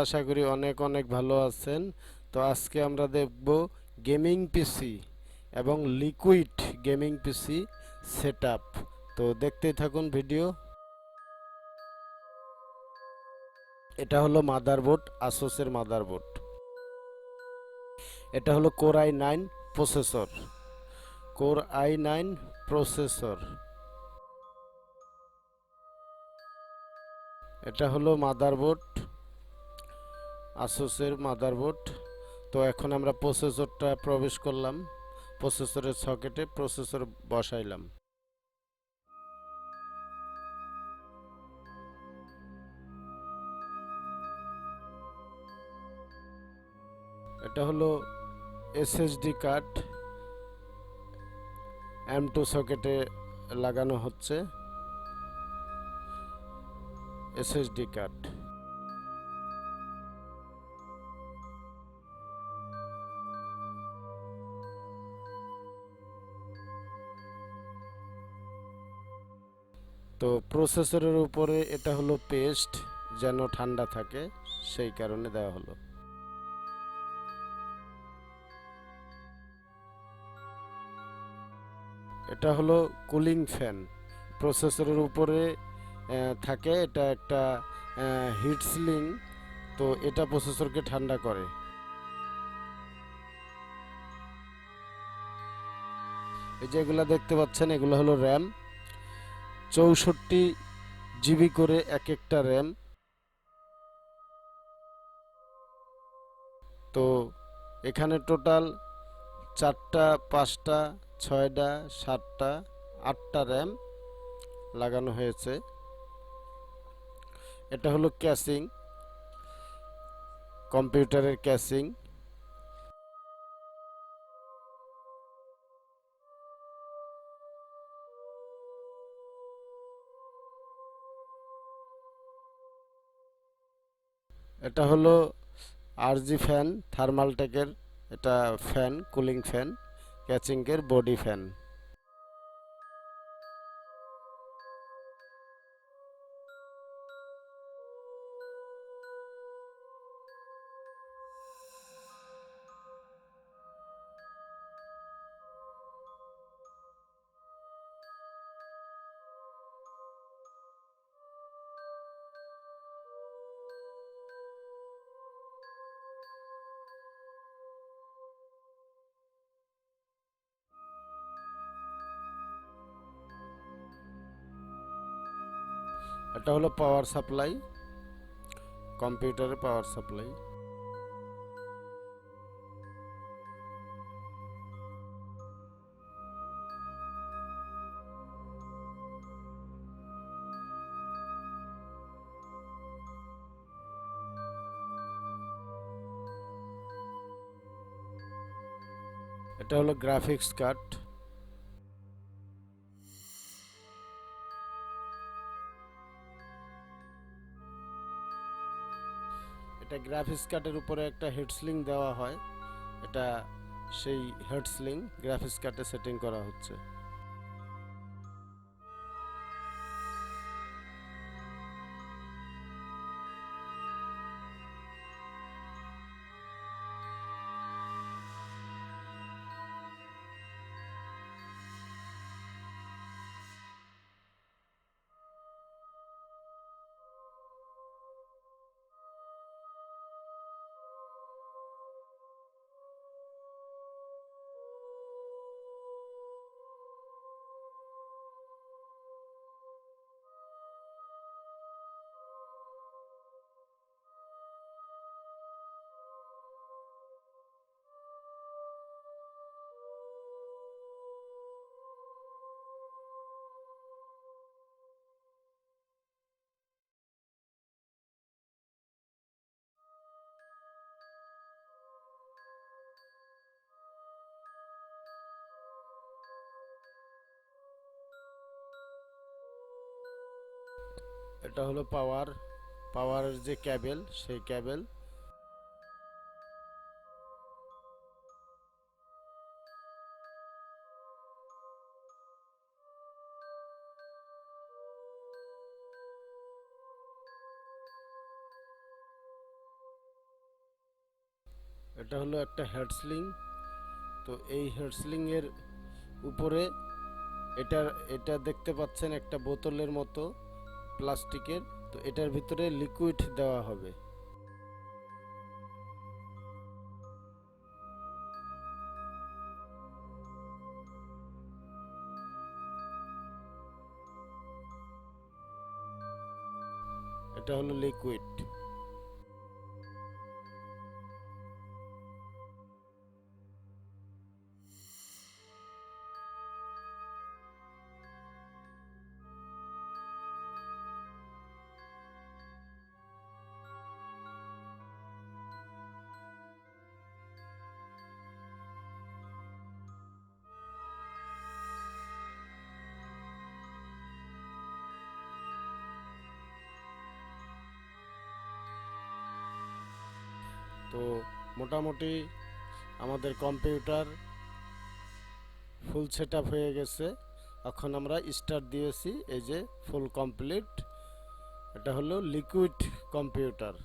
আশা করি অনেক অনেক ভালো আছেন। তো আজকে আমরা দেখব গেমিং পিসি এবং লিকুইড গেমিং পিসি সেটআপ। তো দেখতেই থাকুন ভিডিও। এটা হলো মাদারবোর্ড, আসুসের মাদারবোর্ড। এটা হলো core i9 processor, core i9 processor. এটা হলো মাদারবোর্ড, আসুসের মাদারবোর্ড। তো এখন আমরা প্রসেসরটা প্রবেশ করলাম, প্রসেসরের সকেটে প্রসেসর বসাইলাম। এটা হলো এসএসডি কার্ড, M2 সকেটে লাগানো হচ্ছে এসএসডি কার্ড। তো প্রসেসরের উপরে এটা হলো পেস্ট, যেন ঠান্ডা থাকে সেই কারণে দেওয়া হলো। এটা হলো কুলিং ফ্যান, প্রসেসরের উপরে থাকে। এটা একটা হিট সিলিং, তো এটা প্রসেসরকে ঠান্ডা করে। এই যে এগুলা দেখতে পাচ্ছেন, এগুলো হলো র্যাম, 64 জিবি করে এক একটা র্যাম। তো এখানে টোটাল 4টা, 5টা, 6টা, 7টা, 8টা র্যাম লাগানো হয়েছে। এটা হলো ক্যাসিং, কম্পিউটারের ক্যাসিং। এটা হলো আরজি ফ্যান, থার্মালটেকের এটা ফ্যান, কুলিং ফ্যান, ক্যাচিংয়ের বডি ফ্যান। এটা হলো পাওয়ার সাপ্লাই, কম্পিউটারের পাওয়ার সাপ্লাই। এটা হলো গ্রাফিক্স কার্ড। এটা গ্রাফিক্স কার্ডের উপরে একটা হেডস্লিং দেওয়া হয়, এটা সেই হেডস্লিং গ্রাফিক্স কার্ডে সেটিং করা হচ্ছে। এটা হলো পাওয়ারের যে ক্যাবেল, সেই ক্যাবেল। এটা হলো একটা হেডস্লিং। তো এই হেডস্লিং এর উপরে এটা এটা দেখতে পাচ্ছেন একটা বোতলের মতো প্লাস্টিকের। তো এটার ভিতরে লিকুইড দেওয়া হবে। এটা হলো লিকুইড। তো মোটামুটি আমাদের কম্পিউটার ফুল সেট আপ হয়ে গেছে। এখন আমরা স্টার্ট দিয়েছি, এই যে ফুল কমপ্লিট। এটা হলো লিকুইড কম্পিউটার।